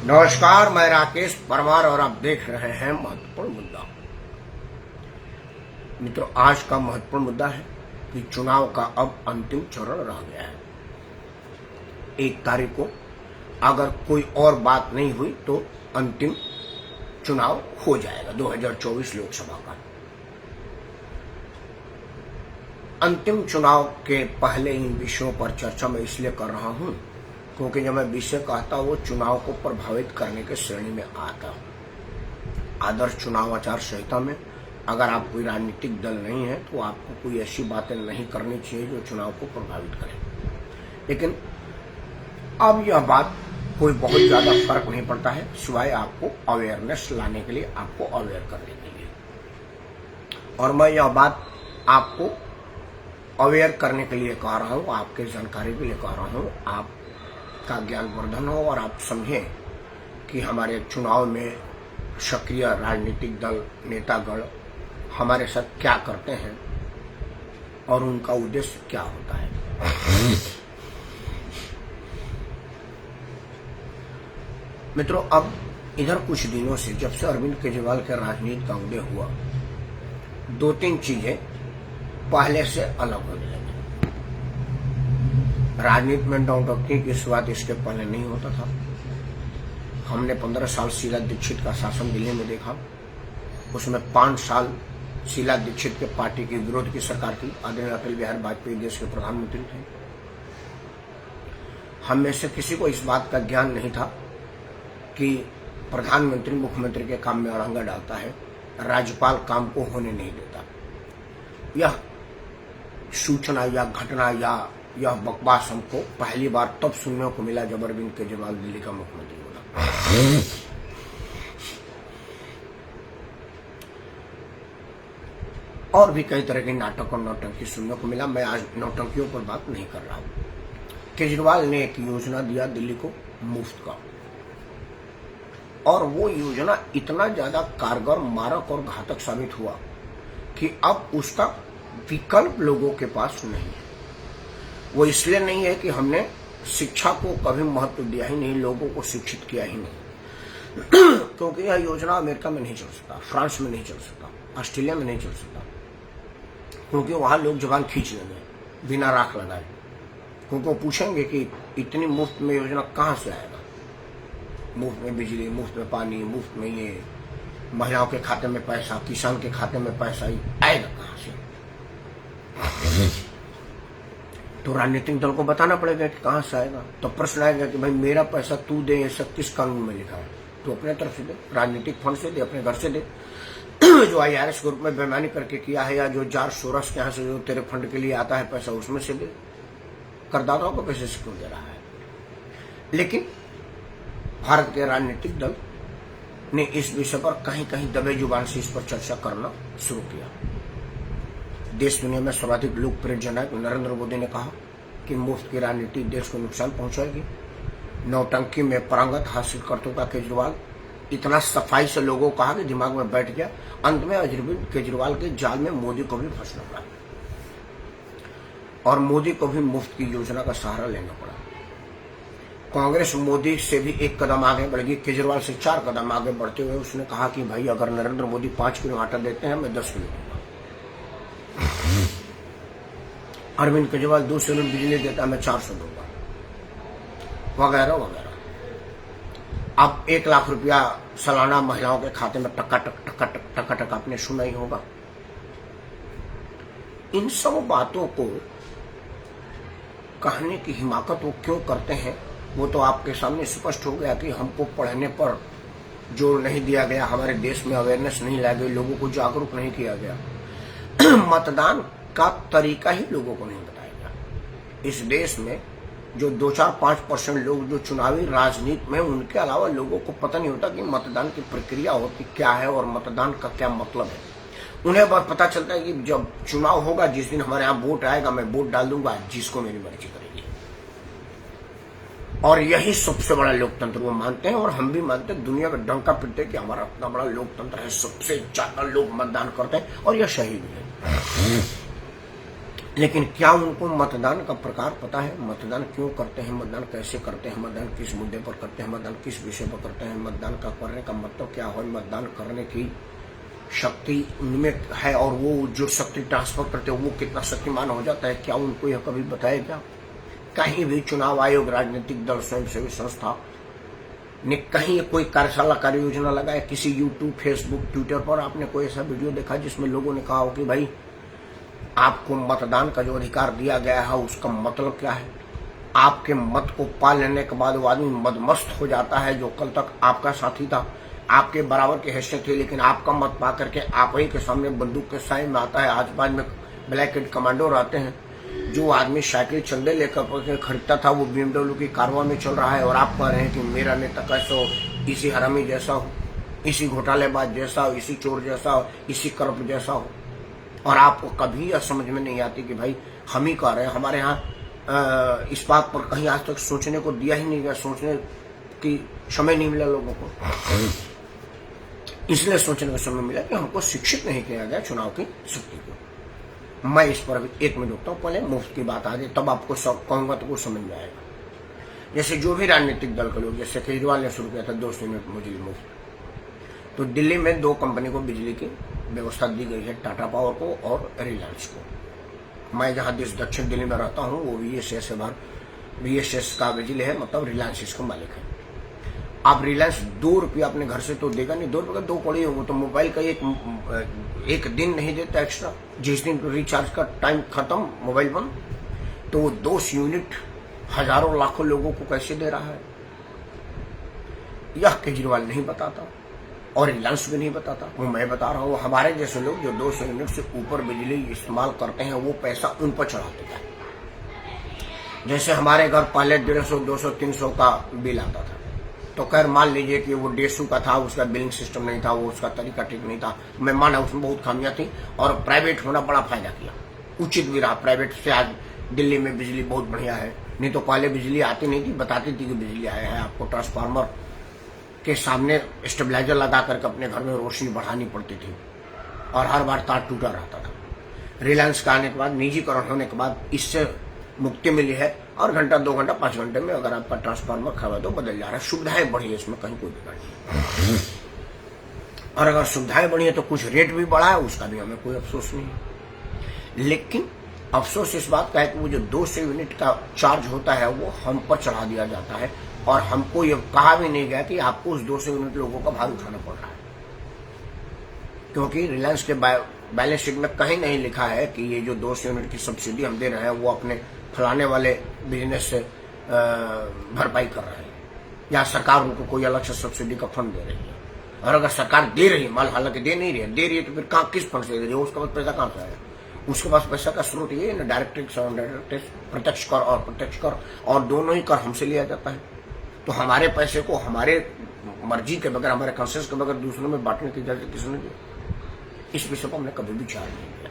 नमस्कार, मैं राकेश परमार और आप देख रहे हैं महत्वपूर्ण मुद्दा। मित्रों, आज का महत्वपूर्ण मुद्दा है कि चुनाव का अब अंतिम चरण रह गया है। 1 तारीख को अगर कोई और बात नहीं हुई तो अंतिम चुनाव हो जाएगा 2024 लोकसभा का। अंतिम चुनाव के पहले इन विषयों पर चर्चा मैं इसलिए कर रहा हूं क्योंकि जब मैं विषय कहता वो चुनाव को प्रभावित करने के श्रेणी में आता। आदर्श चुनाव आचार संहिता में अगर आप कोई राजनीतिक दल नहीं है तो आपको कोई ऐसी बातें नहीं करनी चाहिए जो चुनाव को प्रभावित करें। लेकिन अब यह बात कोई बहुत ज्यादा फर्क नहीं पड़ता है, सिवाय आपको अवेयरनेस लाने के लिए, आपको अवेयर करने के लिए। और मैं यह बात आपको अवेयर करने के लिए कह रहा हूं, आपके जानकारी के लिए कह रहा हूं, आप का ज्ञानवर्धन हो और आप समझें कि हमारे चुनाव में सक्रिय राजनीतिक दल, नेतागण हमारे साथ क्या करते हैं और उनका उद्देश्य क्या होता है। मित्रों, अब इधर कुछ दिनों से जब से अरविंद केजरीवाल के राजनीति का उदय हुआ, 2-3 चीजें पहले से अलग होने लगी। राजनीति में नौटंकी की शुरुआत इसके पहले नहीं होता था। हमने 15 साल शीला दीक्षित का शासन दिल्ली में देखा, उसमें 5 साल शीला दीक्षित के पार्टी के विरोध की सरकार थी। आदरणीय अटल बिहारी वाजपेयी देश के प्रधानमंत्री थे। हम में से किसी को इस बात का ज्ञान नहीं था कि प्रधानमंत्री मुख्यमंत्री के काम में अड़ंगा डालता है, राज्यपाल काम को होने नहीं देता। यह सूचना या घटना या यह बकवास हमको पहली बार तब सुनने को मिला जब अरविंद केजरीवाल दिल्ली का मुख्यमंत्री बना। और भी कई तरह के नाटक और नौटंकी सुनने को मिला। मैं आज नौटंकियों पर बात नहीं कर रहा हूं। केजरीवाल ने एक योजना दिया दिल्ली को मुफ्त का, और वो योजना इतना ज्यादा कारगर, मारक और घातक साबित हुआ कि अब उसका विकल्प लोगों के पास नहीं है। वो इसलिए नहीं है कि हमने शिक्षा को कभी महत्व दिया ही नहीं, लोगों को शिक्षित किया ही नहीं, क्योंकि यह योजना अमेरिका में नहीं चल सकता, फ्रांस में नहीं चल सकता, ऑस्ट्रेलिया में नहीं चल सकता, क्योंकि वहां लोग जुबान खींच लेंगे बिना राख लगाए, क्योंकि वो पूछेंगे कि इतनी मुफ्त में योजना कहां से आएगा। मुफ्त में बिजली, मुफ्त में पानी, मुफ्त में ये महिलाओं के खाते में पैसा, किसान के खाते में पैसा आएगा कहां से। तो राजनीतिक दल को बताना पड़ेगा कि कहां से आएगा। तो प्रश्न आएगा कि भाई मेरा पैसा तू दे, ऐसा किस कानून में लिखा है? तो अपने तरफ से दे, राजनीतिक फंड से दे, अपने घर से दे, जो IRS ग्रुप में बेईमानी करके किया है, या जो जार सोरस के यहाँ से जो तेरे फंड के लिए आता है पैसा, उसमें से दे। करदाताओं को पैसे से क्यों दे रहा है? लेकिन भारत के राजनीतिक दल ने इस विषय पर कहीं कहीं दबे जुबान से इस पर चर्चा करना शुरू किया। देश दुनिया में सर्वाधिक लोकप्रिय जननायक नरेंद्र मोदी ने कहा कि मुफ्त की राजनीति देश को नुकसान पहुंचाएगी। नौटंकी में पारंगत हासिल करते का केजरीवाल इतना सफाई से लोगों को कहा कि दिमाग में बैठ गया। अंत में अरविंद केजरीवाल के जाल में मोदी को भी फंसना पड़ा और मोदी को भी मुफ्त की योजना का सहारा लेना पड़ा। कांग्रेस मोदी से भी 1 कदम आगे बढ़ गई, केजरीवाल से 4 कदम आगे बढ़ते हुए उसने कहा कि भाई अगर नरेंद्र मोदी 5 किलो आटा देते हैं, मैं 10 किलो दूंगा। अरविंद केजरीवाल 200 यूनिट बिजली देता है, मैं 400 दूंगा, वगैरह वगैरह। अब 1 लाख रुपया सालाना महिलाओं के खाते में टका आपने सुना ही होगा। इन सब बातों को कहने की हिमाकत वो क्यों करते हैं, वो तो आपके सामने स्पष्ट हो गया कि हमको पढ़ने पर जोर नहीं दिया गया, हमारे देश में अवेयरनेस नहीं लाई गई, लोगों को जागरूक नहीं किया गया। मतदान का तरीका ही लोगों को नहीं बताया गया। इस देश में जो 2-4-5% लोग जो चुनावी राजनीति में, उनके अलावा लोगों को पता नहीं होता कि मतदान की प्रक्रिया होती क्या है और मतदान का क्या मतलब है। उन्हें बस पता चलता है कि जब चुनाव होगा, जिस दिन हमारे यहाँ वोट आएगा, मैं वोट डाल दूंगा जिसको मेरी मर्जी करेगी। और यही सबसे बड़ा लोकतंत्र वो मानते हैं, और हम भी मानते हैं। दुनिया का डंका पिटते कि हमारा इतना बड़ा लोकतंत्र है, सबसे ज्यादा लोग मतदान करते हैं, और यह सही भी है। लेकिन क्या उनको मतदान का प्रकार पता है? मतदान क्यों करते हैं, मतदान कैसे करते हैं, मतदान किस मुद्दे पर करते हैं, मतदान किस विषय पर करते हैं, मतदान का करने का मतलब क्या है, मतदान करने की शक्ति उनमें है और वो जो शक्ति ट्रांसफर करते हैं वो कितना शक्तिमान हो जाता है, क्या उनको यह कभी बताया क्या? कहीं भी चुनाव आयोग, राजनीतिक दल, स्वयंसेवी संस्था ने कहीं कोई कार्यशाला, कार्य योजना लगाया? किसी यूट्यूब, फेसबुक, ट्विटर पर आपने कोई ऐसा वीडियो देखा जिसमें लोगों ने कहा हो कि भाई आपको मतदान का जो अधिकार दिया गया है उसका मतलब क्या है? आपके मत को पा लेने के बाद वो आदमी मदमस्त हो जाता है जो कल तक आपका साथी था, आपके बराबर की हैसियत थी, लेकिन आपका मत पा करके आप ही के सामने बंदूक के साय में आता है। आज बाद में ब्लैक हेड कमांडो रहते हैं। जो आदमी साइकिल चंदे लेकर खरीदता था वो BMW की कारवा में चल रहा है और आप कह रहे हैं कि मेरा नेता कैसा हो, इसी हरामी जैसा हो, इसी घोटालेबाज जैसा हो, इसी चोर जैसा हो, इसी करप्ट जैसा हो। और आपको कभी यह समझ में नहीं आती कि भाई हम ही कह रहे हैं। हमारे यहाँ इस बात पर कहीं आज तक सोचने को दिया ही नहीं गया, सोचने की समय नहीं मिला लोगों को। इसलिए सोचने का समय मिला कि हमको शिक्षित नहीं किया गया चुनाव की शक्ति को। मैं इस पर अभी 1 मिनट रुकता हूँ, पहले मुफ्त की बात आ जाए तब आपको सब कहूंगा तो कुछ समझ में आएगा। जैसे जो भी राजनीतिक दल के लोग, जैसे केजरीवाल ने शुरू किया था 200 यूनिट बिजली मुफ्त, तो दिल्ली में 2 कंपनी को बिजली की व्यवस्था दी गई है, टाटा पावर को और रिलायंस को। मैं जहाँ दक्षिण दिल्ली में रहता हूँ वो VSS का बिजली है, मतलब रिलायंस इसका मालिक है। आप रिलायंस 2 रुपया अपने घर से तो देगा नहीं, 2 रुपये का 2 कौड़ी होगा, तो मोबाइल का एक दिन नहीं देता एक्स्ट्रा। जिस दिन रिचार्ज का टाइम खत्म, मोबाइल बंद, तो वो 200 यूनिट हजारों लाखों लोगों को कैसे दे रहा है, यह केजरीवाल नहीं बताता और रिलायंस भी नहीं बताता, वो मैं बता रहा हूँ। हमारे जैसे लोग जो 200 यूनिट से ऊपर बिजली इस्तेमाल करते हैं वो पैसा उन पर चढ़ाते हैं। जैसे हमारे घर पहले 150, 200, 300 का बिल आता था, तो खैर मान लीजिए कि वो 150 का था, उसका बिलिंग सिस्टम नहीं था, वो उसका तरीका ठीक नहीं था, मैं माना उसमें बहुत खामियां थी। और प्राइवेट होना बड़ा फायदा किया, उचित भी रहा। प्राइवेट से आज दिल्ली में बिजली बहुत बढ़िया है, नहीं तो पहले बिजली आती नहीं थी, बताती थी कि बिजली आया है, आपको ट्रांसफार्मर के सामने स्टेबलाइजर लगा करके अपने घर में रोशनी बढ़ानी पड़ती थी और हर बार तार टूटा रहता था। रिलायंस का आने के बाद, निजीकरण होने के बाद इससे मुक्ति मिली है और घंटा 2 घंटा 5 घंटे में अगर आपका ट्रांसफार्मर खराब है तो बदल जा रहा है। सुविधाएं बढ़ी है, इसमें कहीं कोई दिक्कत नहीं। और अगर सुविधाएं बढ़ी है तो कुछ रेट भी बढ़ा है, उसका भी हमें कोई अफसोस नहीं है। लेकिन अफसोस इस बात का है कि वो जो 200 यूनिट का चार्ज होता है वो हम पर चढ़ा दिया जाता है और हमको ये कहा भी नहीं गया कि आपको उस 200 यूनिट लोगों का भार उठाना पड़ रहा है, क्योंकि रिलायंस के बैलेंस शीट में कहीं नहीं लिखा है कि ये जो 200 यूनिट की सब्सिडी हम दे रहे हैं वो अपने फलाने वाले बिजनेस से भरपाई कर रहे हैं या सरकार उनको कोई अलग से सब्सिडी का फंड दे रही है। और अगर सरकार दे रही है, माल हालांकि दे नहीं रही है, दे रही है तो फिर कहाँ, किस फंड से दे रही है, उसके पास पैसा कहाँ से आएगा? उसके पास पैसा का स्रोत ये है ना, डायरेक्ट टैक्स और इनडायरेक्ट टैक्स, प्रत्यक्ष कर और प्रत्यक्ष कर, और दोनों ही कर हमसे लिया जाता है। तो हमारे पैसे को हमारे मर्जी के बगैर, हमारे कंसेंस के बगैर दूसरों में बांटने की इजाजत किसने दी? इस विषय पर हमने कभी विचार नहीं किया।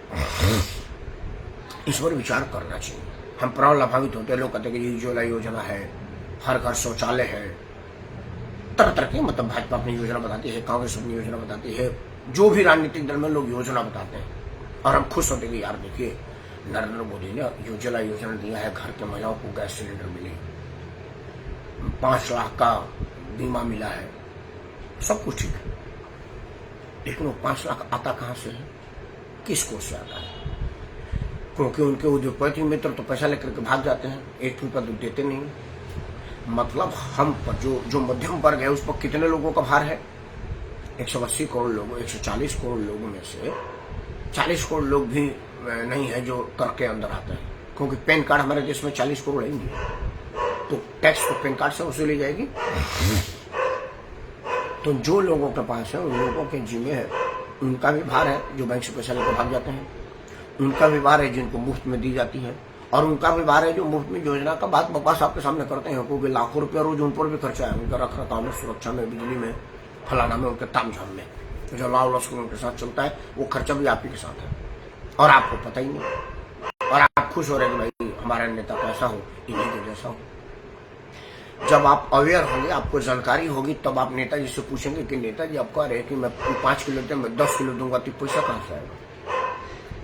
इस पर विचार करना चाहिए। हम प्राण लाभान्वित होते हैं, लोग कहते हैं कि उज्ज्वला योजना है, हर घर शौचालय है, तरह तरह की, मतलब भाजपा अपनी योजना बताती है, कांग्रेस अपनी योजना बताती है, जो भी राजनीतिक दल में लोग योजना बताते हैं और हम खुश होते हैं कि यार देखिए नरेंद्र मोदी ने उज्ज्वला योजना दिया है, घर के महिलाओं को गैस सिलेंडर मिले, 5 लाख का बीमा मिला है, सब कुछ ठीक है। लेकिन वो 5 लाख आता कहाँ से है, किसको से आता है? क्योंकि उनके उद्योगपति मित्र तो पैसा लेकर के भाग जाते हैं, 1 रुपया तो देते नहीं। मतलब हम पर जो मध्यम वर्ग है उस पर कितने लोगों का भार है? 180 करोड़ लोगों, 140 करोड़ लोगों में से 40 करोड़ लोग भी नहीं है जो कर के अंदर आते हैं, क्योंकि पैन कार्ड हमारे देश में 40 करोड़ है नहीं, तो टैक्स तो पैन कार्ड से वसूली जाएगी। तो जो लोगों के पास है उन लोगों के जिम्मे है, उनका भी भार है, जो बैंक से पैसा लेकर भाग जाते हैं, उनका भी भार है जिनको मुफ्त में दी जाती है, और उनका भी भार है जो मुफ्त में योजना का बात बकवास आपके सामने करते हैं, क्योंकि लाखों रुपया रोज उन पर भी खर्चा है, उनका रख रखाव में, सुरक्षा में, बिजली में, फलाना में, उनके तामझाम में, जो लाव लश्कर उनके साथ चलता है वो खर्चा भी आप ही के साथ है और आपको पता ही नहीं। और आप खुश हो रहे हैं कि भाई हमारा नेता कैसा हो, इन्हीं के जैसा हो। जब आप अवेयर होंगे, आपको जानकारी होगी, तब आप नेताजी से पूछेंगे कि नेताजी आप कह रहे हैं कि मैं 5 किलो दूंगा, मैं 10 किलो दूंगा, तो पैसा कहाँ से आएगा?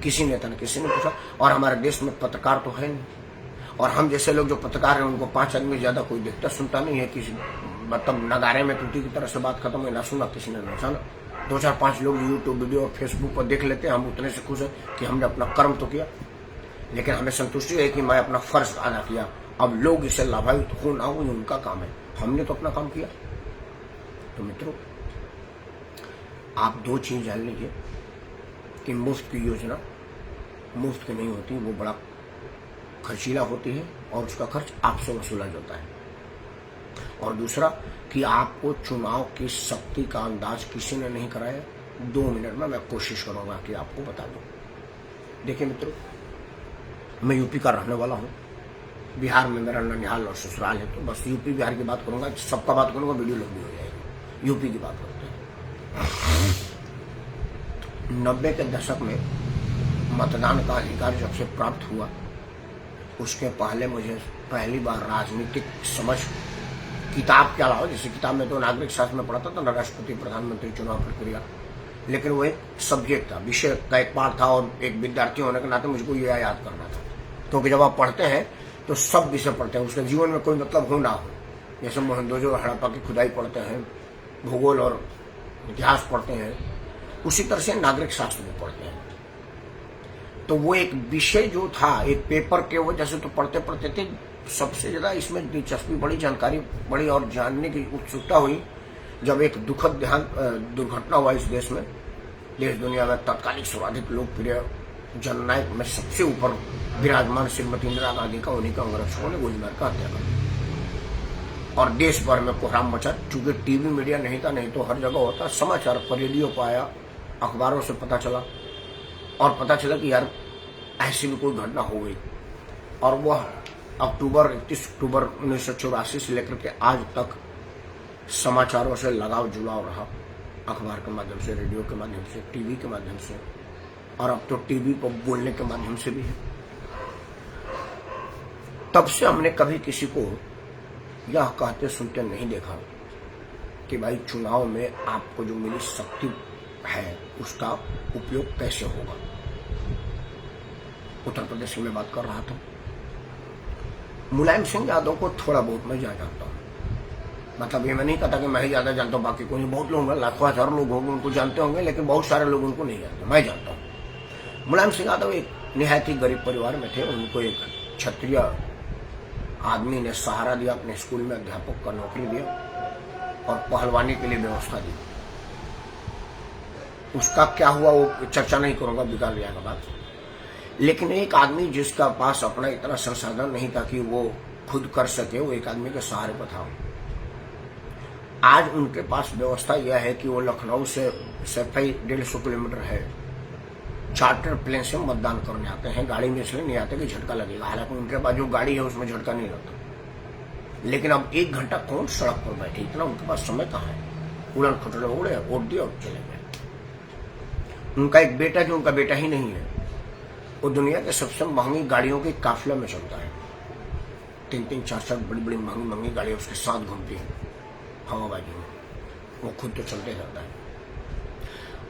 किसी नेता ने किसी ने पूछा। और हमारे देश में पत्रकार तो है नहीं, और हम जैसे लोग जो पत्रकार हैं उनको 5 आदमी ज्यादा कोई देखता सुनता नहीं है। किसी मतलब नगारे में टूटी की तरह से बात खत्म हुई, ना सुना किसी ने ना सुना। 2-4-5 लोग यूट्यूब वीडियो और फेसबुक पर देख लेते हैं, हम उतने से खुश हैं कि हमने अपना कर्म तो किया, लेकिन हमें संतुष्टि है कि मैं अपना फर्ज अदा किया। अब लोग इससे लाभान्वित हो ना हो उनका काम है, हमने तो अपना काम किया। तो मित्रों, आप 2 चीज जान लीजिए कि मुफ्त की योजना मुफ्त की नहीं होती, वो बड़ा खर्चीला होती है और उसका खर्च आपसे वसूला जाता है। और दूसरा कि आपको चुनाव की शक्ति का अंदाज किसी ने नहीं कराया। 2 मिनट में मैं कोशिश करूंगा कि आपको बता दूं। देखिए मित्रों, मैं यूपी का रहने वाला हूं, बिहार में मेरा ननिहाल और ससुराल है, तो बस यूपी बिहार की बात करूंगा, सबका बात करूंगा, वीडियो लंबी हो जाएगी। यूपी की बात करते हैं। 90 के दशक में मतदान का अधिकार जब से प्राप्त हुआ, उसके पहले मुझे पहली बार राजनीतिक समझ किताब के अलावा, जैसे किताब में तो नागरिक शास्त्र में पढ़ा था ना, राष्ट्रपति प्रधानमंत्री चुनाव प्रक्रिया, लेकिन वो एक सब्जेक्ट था, विषय का एक पार्ट था, और एक विद्यार्थी होने के नाते मुझको यह याद करना था। क्योंकि जब आप पढ़ते हैं तो सब विषय पढ़ते हैं, उसके जीवन में कोई मतलब हो ना हो। जैसे मोहनजोदड़ो हड़प्पा की खुदाई पढ़ते हैं, भूगोल और इतिहास पढ़ते हैं, उसी तरह से नागरिक शास्त्र भी पढ़ते हैं। तो वो एक विषय जो था, एक पेपर के वजह से तो पढ़ते पढ़ते थे, सबसे ज्यादा इसमें दिलचस्पी बड़ी, जानकारी बड़ी और जानने की उत्सुकता हुई जब एक दुखद दुर्घटना हुआ इस देश में। देश दुनिया में तत्कालिक सर्वाधिक लोकप्रिय जननायक में सबसे ऊपर विराजमान श्रीमती इंदिरा गांधी का उन्हीं कांग्रेसियों ने गोली मार कर हत्या कर दी, और देश भर में कोहराम मचा। चूंकि टीवी मीडिया नहीं था, नहीं तो हर जगह होता, समाचार पर रेडियो पर आया, अखबारों से पता चला, और पता चला कि यार ऐसी भी कोई घटना हो गई। और वह 31 अक्टूबर 1984 से लेकर के आज तक समाचारों से लगाव जुड़ाव रहा, अखबार के माध्यम से, रेडियो के माध्यम से, टीवी के माध्यम से, और अब तो टीवी पर बोलने के माध्यम से भी है। तब से हमने कभी किसी को यह कहते सुनते नहीं देखा कि भाई चुनाव में आपको जो मिली शक्ति है उसका उपयोग कैसे होगा। उत्तर प्रदेश में बात कर रहा था, मुलायम सिंह यादव को थोड़ा बहुत मैं जानता हूं, मतलब ये मैं नहीं कहता कि मैं ही ज्यादा जानता हूं, बाकी कोई बहुत लोग, लाखों हजारों लोग होंगे उनको जानते होंगे, लेकिन बहुत सारे लोग उनको नहीं जानते, मैं जानता हूं। मुलायम सिंह यादव एक निहायत ही गरीब परिवार में थे। उनको एक क्षत्रिय आदमी ने सहारा दिया, अपने स्कूल में अध्यापक का नौकरी दिया और पहलवानी के लिए व्यवस्था दी। उसका क्या हुआ वो चर्चा नहीं करूंगा, बिगाड़ जाएगा बात। लेकिन एक आदमी जिसका पास अपना इतना संसाधन नहीं था कि वो खुद कर सके, वो एक आदमी के सहारे पर था। आज उनके पास व्यवस्था यह है कि वो लखनऊ से सफाई 150 किलोमीटर है, चार्टर प्लेन से मतदान करने आते हैं। गाड़ी में इसलिए नहीं आते कि झटका लगेगा, हालांकि उनके पास जो गाड़ी है उसमें झटका नहीं लगता। लेकिन अब 1 घंटा कौन सड़क पर बैठे, इतना उनके पास समय कहाँ है। उड़न खटोले उड़े, वोट दिए और चले गए। उनका एक बेटा, जो उनका बेटा ही नहीं है, वो दुनिया के सबसे महंगी गाड़ियों के काफिले में चलता है। 3-3, 4-4 बड़ी बड़ी महंगी गाड़ियां उसके साथ घूमती हैं हवाबाजी में, वो खुद तो चलते रहता है।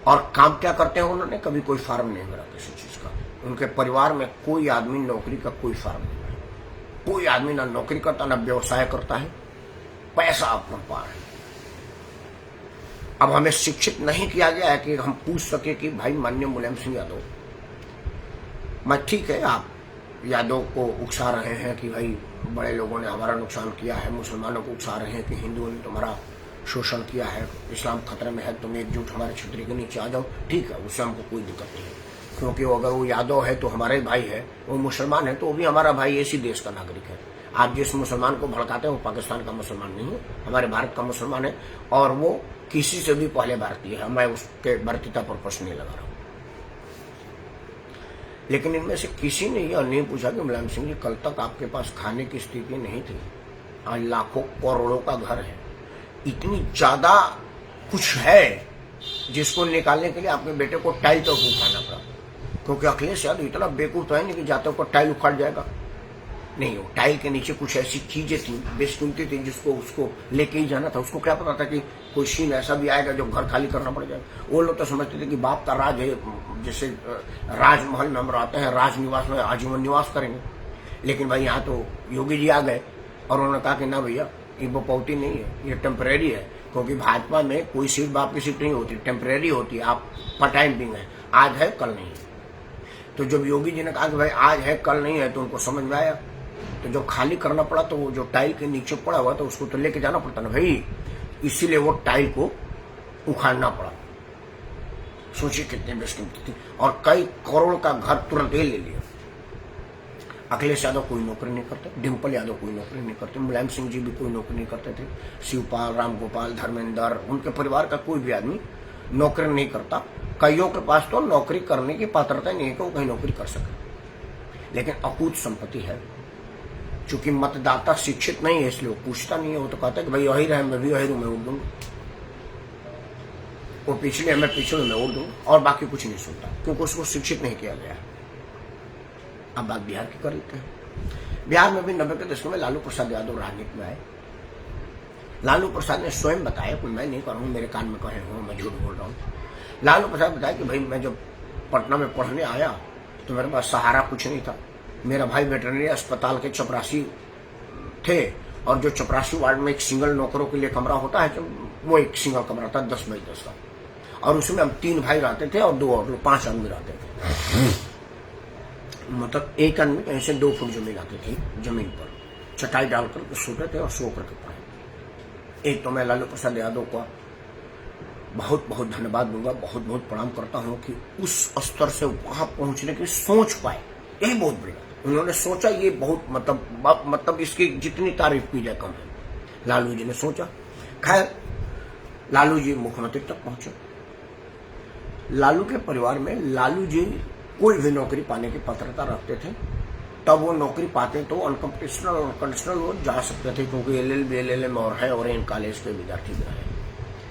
और काम क्या करते हैं उन्होंने, कभी कोई फार्म नहीं भरा किसी चीज का। उनके परिवार में कोई आदमी नौकरी का कोई फार्म नहीं भरा, कोई आदमी ना नौकरी करता ना व्यवसाय करता है, पैसा अपना पार है। अब हमें शिक्षित नहीं किया गया है कि हम पूछ सके कि भाई माननीय मुलायम सिंह यादव, मैं ठीक है आप यादव को उकसा रहे हैं कि भाई बड़े लोगों ने हमारा नुकसान किया है, मुसलमानों को उकसा रहे हैं कि हिंदुओं ने तुम्हारा शोषण किया है, इस्लाम खतरे में है, तुम एकजुट हमारे छतरी के नीचे आ जाओ। ठीक है, उससे हमको कोई दिक्कत नहीं है, क्योंकि अगर वो यादव है तो हमारे भाई है, वो मुसलमान है तो वो भी हमारा भाई, इसी देश का नागरिक है। आप जिस मुसलमान को भड़काते हैं वो पाकिस्तान का मुसलमान नहीं है, हमारे भारत का मुसलमान है, और वो किसी से भी पहले भारतीय है। मैं उसके भारतीयता पर प्रश्न नहीं लगा रहा हूं। लेकिन इनमें से किसी ने यह नहीं पूछा कि मुलायम सिंह जी, कल तक आपके पास खाने की स्थिति नहीं थी, आज लाखों करोड़ों का घर है, इतनी ज्यादा कुछ है जिसको निकालने के लिए आपके बेटे को टाइल तक उठाना पड़ा। क्योंकि अखिलेश यादव इतना बेवकूफ तो है नहीं कि जाते को टाइल उखाड़ जाएगा। नहीं, वो टाइल के नीचे कुछ ऐसी चीजें थी, बेशकीमती थी, जिसको उसको लेके ही जाना था। उसको क्या पता था कि कोई सीन ऐसा भी आएगा जो घर खाली करना पड़ जाएगा। वो लोग तो समझते थे कि बाप का राज है, जैसे राजमहल में हम रहते हैं, राजनिवास में आजीवन निवास करेंगे। लेकिन भाई यहाँ तो योगी जी आ गए और उन्होंने कहा कि ना भैया, ये बपौती नहीं है, ये टेम्परेरी है। क्योंकि भाजपा में कोई सीट बाप की सीट नहीं होती, टेम्परेरी होती है, आप पर टाइम बिंग है, आज है कल नहीं है। तो जब योगी जी ने कहा कि भाई आज है कल नहीं है, तो उनको समझ में आया। तो जब खाली करना पड़ा तो वो जो टाइल के नीचे पड़ा हुआ था उसको तो लेके जाना पड़ता ना भाई, इसीलिए वो टाइल को उखाड़ना पड़ा। सोचिए कितनी बेशकीमती थी, और कई करोड़ का घर तुरंत ही ले लिया। अखिलेश यादव कोई नौकरी नहीं करते, डिम्पल यादव कोई नौकरी नहीं करते, मुलायम सिंह जी भी कोई नौकरी नहीं करते थे, शिवपाल, रामगोपाल, धर्मेंद्र, उनके परिवार का कोई भी आदमी नौकरी नहीं करता। कईयों के पास तो नौकरी करने की पात्रता नहीं है कि वो कहीं नौकरी कर सके, लेकिन अकूत संपत्ति है। चूंकि मतदाता शिक्षित नहीं है इसलिए वो पूछता नहीं है। वो तो कहता है कि भाई वही रहे, मैं भी वही रू में उड़ दूंगा, वो पिछले मैं पिछड़े में उड़ दूंगा, और बाकी कुछ नहीं सुनता, क्योंकि उसको शिक्षित नहीं किया गया। अब बात बिहार की कर लेते हैं। बिहार में भी 90 के दशक में लालू प्रसाद यादव राजनीति में आए। लालू प्रसाद ने स्वयं बताया कि मैं नहीं कर रहा हूँ, मेरे कान में कहे हो, मैं झूठ बोल रहा हूँ। लालू प्रसाद बताया कि भाई मैं जब पटना में पढ़ने आया तो मेरे पास सहारा कुछ नहीं था। मेरा भाई वेटरनरी अस्पताल के चपरासी थे, और जो चपरासी वार्ड में एक सिंगल नौकरों के लिए कमरा होता है, वो एक सिंगल कमरा था 10 बाई 10 का, और उसमें हम 3 भाई रहते थे और 2 और 5 आदमी रहते थे। मतलब एक आदमी कहीं से 2 फुट जमीन आती थी, जमीन पर चटाई डालकर सोते थे और सो करके पढ़े। एक तो मैं लालू प्रसाद यादव का बहुत बहुत धन्यवाद दूंगा, बहुत बहुत प्रणाम करता हूं कि उस स्तर से वहां पहुंचने की सोच पाए, यही बहुत बड़ी बात। उन्होंने सोचा, ये बहुत मतलब इसकी जितनी तारीफ की जाए कम है। लालू जी ने सोचा। खैर, लालू जी मुख्यमंत्री तक पहुंचे। लालू के परिवार में लालू जी कोई भी नौकरी पाने की पात्रता रखते थे, तब वो नौकरी पाते तो अनकंडीशनल और कंडीशनल वो जा सकते थे, क्योंकि LLB LLM और है, और इन कॉलेज के विद्यार्थी भी रहे।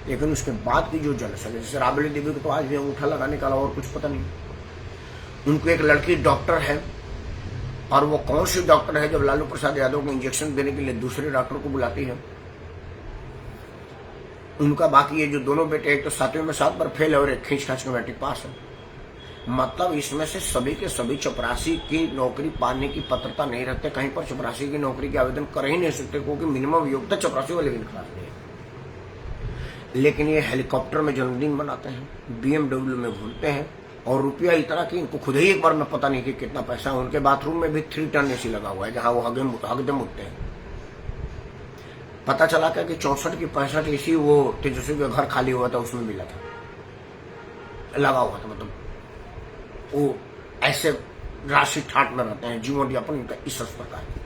लेकिन उसके बाद की जो जनसंख्या, जैसे राबड़ी देवी को तो आज भी अंगूठा लगाने का और कुछ पता नहीं। उनको एक लड़की डॉक्टर है, और वो कौन सी डॉक्टर है जब लालू प्रसाद यादव को इंजेक्शन देने के लिए दूसरे डॉक्टर को बुलाती है। उनका बाकी ये जो दोनों बेटे, एक तो 7वीं में 7 बार फेल है और एक खींच खांच के मैट्रिक पास है। मतलब इसमें से सभी के सभी चपरासी की नौकरी पाने की पात्रता नहीं रखते, कहीं पर चपरासी की नौकरी के आवेदन कर ही नहीं सकते, क्योंकि मिनिमम योग्यता चपरासी वाले भी क्लास नहीं है। लेकिन ये हेलीकॉप्टर में जन्मदिन मनाते हैं, BMW में घूमते हैं, और रुपया इतना कि इनको खुद ही एक बार में पता नहीं कि कितना पैसा है। उनके बाथरूम में भी 3 टन AC लगा हुआ है, जहां वो हगदे मुड़ते हैं। पता चला क्या कि 64 की 65 AC वो तेजस्वी का घर खाली हुआ था, उसमें मिला था, लगा हुआ था। मतलब वो ऐसे राशि ठाट में रहते हैं, जीवन यापन इनका इस प्रकार है।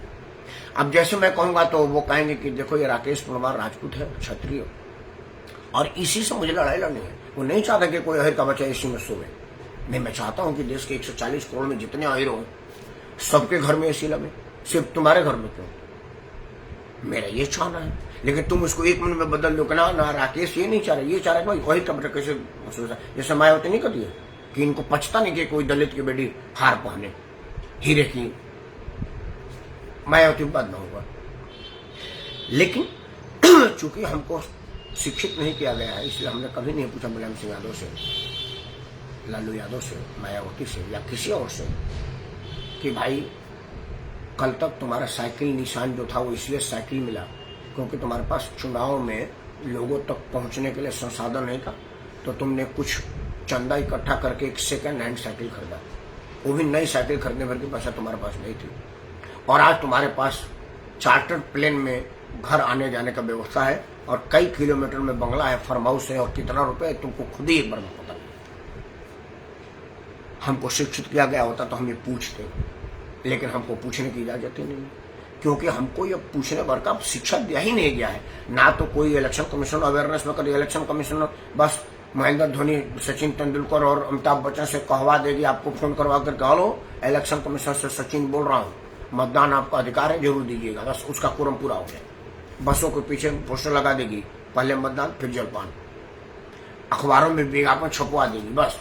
अब जैसे मैं कहूंगा तो वो कहेंगे कि देखो ये राकेश परमार राजपूत है, क्षत्रिय, और इसी से मुझे लड़ाई लड़नी है। वो नहीं चाहता कि कोई अहिर का बच्चा इसी में सोए। नहीं, मैं चाहता हूं कि देश के 140 करोड़ में जितने अहिर हो, सबके घर में AC लगे, सिर्फ तुम्हारे घर में क्यों? मेरा ये चाहना है। लेकिन तुम उसको 1 मिनट में बदल लो कि ना राकेश ये नहीं चाह रहा, ये चाह रहा है कि अहिर का बच्चा कैसे सोचा। जैसे मायावती नहीं करती है कि इनको पछता नहीं कि कोई दलित की बेटी हार पहने हीरे की। मायावती बात ना होगा। लेकिन चूंकि हमको शिक्षित नहीं किया गया है, इसलिए हमने कभी नहीं पूछा मुलायम सिंह यादव से, लालू यादव से, मायावती से या किसी और से कि भाई कल तक तुम्हारा साइकिल निशान जो था वो इसलिए साइकिल मिला क्योंकि तुम्हारे पास चुनाव में लोगों तक पहुंचने के लिए संसाधन नहीं था, तो तुमने कुछ चंदा इकट्ठा करके एक सेकेंड हैंड साइकिल खरीदा। वो भी नई साइकिल खरीदने भर की पैसा तुम्हारे पास नहीं थी, और आज तुम्हारे पास चार्टर्ड प्लेन में घर आने जाने का व्यवस्था है, और कई किलोमीटर में बंगला है, फार्म हाउस है, और कितना रुपए तुमको खुद ही एक बार में पता नहीं। हमको शिक्षित किया गया होता तो हम ये पूछते, लेकिन हमको पूछने की इजाजत ही नहीं, क्योंकि हमको ये पूछने भर का शिक्षा दिया ही नहीं गया है। ना तो कोई इलेक्शन कमीशन अवेयरनेस में कर, इलेक्शन कमीशन बस महेंद्र धोनी, सचिन तेंदुलकर और अमिताभ बच्चन से कहवा देगी, आपको फोन करवा कर कह लो इलेक्शन कमीशन से सचिन बोल रहा हूँ, मतदान आपका अधिकार है, जरूर दीजिएगा। बस उसका कुरम पूरा हो गया। बसों के पीछे पोस्टर लगा देगी, पहले मतदान फिर जलपान, अखबारों में विज्ञापन छपवा देगी, बस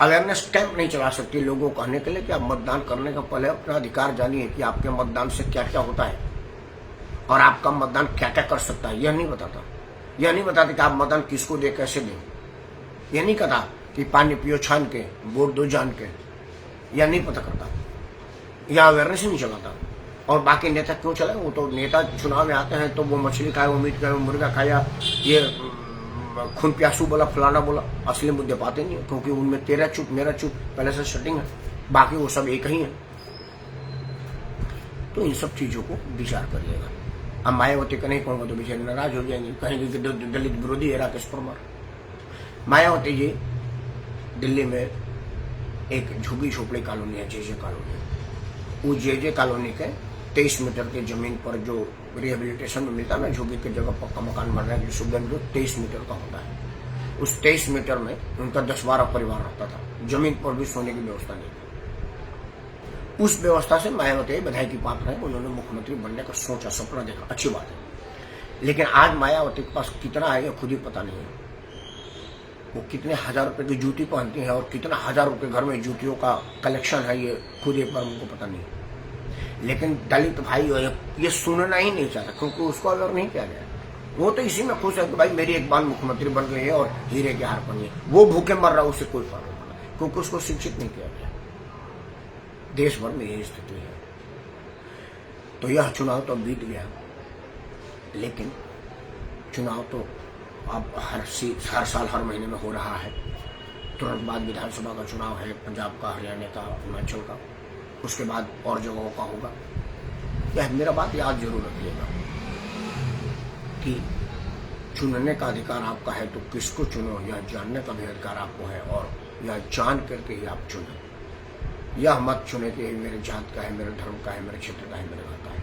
अवेयरनेस कैंप नहीं चला सकती लोगों को कहने के लिए कि आप मतदान करने का पहले अपना अधिकार जानिए कि आपके मतदान से क्या क्या होता है और आपका मतदान क्या क्या कर सकता है। यह नहीं बताता कि आप मतदान किसको दे, कैसे दें। यह नहीं कहता कि पानी पियो छान के, वोट दो जान के। यह नहीं पता करता, यह अवेयरनेस ही नहीं चलाता। और बाकी नेता क्यों चलाए? वो तो नेता चुनाव में आते हैं तो वो मछली खाए, वो मीट खाए, वो मुर्गा खाया, ये खून प्यासू बोला, फलाना बोला। असली मुद्दे पाते नहीं है, क्योंकि उनमें तेरा चुप मेरा चुप पहले से सेटिंग है, बाकी वो सब एक ही है। तो इन सब चीजों को विचार करिएगा। अब मायावती का नहीं कहूंगा तो बेचारे नाराज हो जाएंगे, कहेंगे कि दलित विरोधी है राकेश परमार। मायावती जी दिल्ली में एक झुग्गी झोपड़ी कॉलोनी है, जे कॉलोनी। वो जे कॉलोनी के 23 मीटर की जमीन पर जो रिहेबिलिटेशन में मिलता है ना, झुग्गी की जगह पक्का मकान बन रहा है, जो सुगंध 23 मीटर का होता है। उस 23 मीटर में उनका 10-12 परिवार रहता था। जमीन पर भी सोने की व्यवस्था नहीं थी। उस व्यवस्था से मायावती बधाई की पात्र है, उन्होंने मुख्यमंत्री बनने का सोचा, सपना देखा, अच्छी बात है। लेकिन आज मायावती के पास कितना है ये खुद ही पता नहीं है। वो कितने हजार रुपए की जूती पहनती है और कितना हजार रुपए घर में जूतियों का कलेक्शन है, ये खुद एक बार उनको पता नहीं। लेकिन दलित भाई ये सुनना ही नहीं चाहता, क्योंकि उसको अगर नहीं किया गया। वो तो इसी में खुश है कि भाई मेरी एक बार मुख्यमंत्री बन गई है और हीरे के हार बनी है। वो भूखे मर रहा है, उससे कोई फर्क नहीं पड़ा, क्योंकि उसको शिक्षित नहीं किया गया। देश भर में यही स्थिति है। तो यह चुनाव तो बीत गया, लेकिन चुनाव तो अब हर साल हर महीने में हो रहा है। तुरंत बाद विधानसभा का चुनाव है, पंजाब का, हरियाणा का, हिमाचल का, उसके बाद और जगहों का होगा। यह मेरा बात याद जरूर रखिएगा कि चुनने का अधिकार आपका है, तो किसको चुनो यह जानने का भी अधिकार आपको है, और यह जान करके ही आप चुनो। यह मत चुने कि मेरे जात का है, मेरे धर्म का है, मेरे क्षेत्र का है, मेरे घर का है।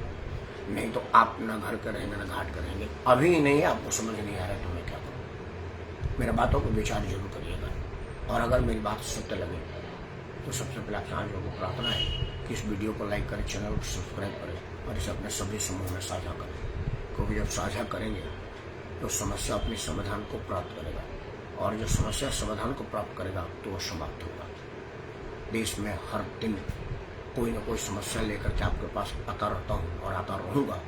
नहीं तो आप ना घर का रहेंगे ना घाट का रहेंगे। अभी नहीं, आपको समझ नहीं आ रहा है तो मैं क्या करूँ। मेरे बातों को विचार जरूर करिएगा, और अगर मेरी बात सत्य लगे तो सबसे पहले आप आप लोगों को प्रार्थना है कि इस वीडियो को लाइक करें, चैनल को सब्सक्राइब करें और इसे अपने सभी समूह में साझा करें, क्योंकि जब साझा करेंगे तो समस्या अपने समाधान को प्राप्त करेगा, और जो समस्या समाधान को प्राप्त करेगा तो वो समाप्त होगा। देश में हर दिन कोई ना कोई समस्या लेकर के आपके पास आता रहता हूँ और आता रहूँगा,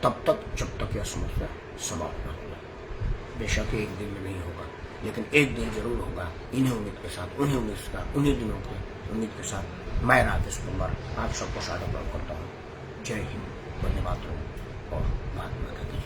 तब तक जब तक यह समस्या समाप्त न होगा। बेशक एक दिन में नहीं होगा, लेकिन एक दिन जरूर होगा। इन्हीं उम्मीद के साथ, उन्हीं दिनों की उम्मीद के साथ मैं राकेश परमार आप सबको साझा करता हूँ। जय हिंद, वंदे मातरम और भारत माता की।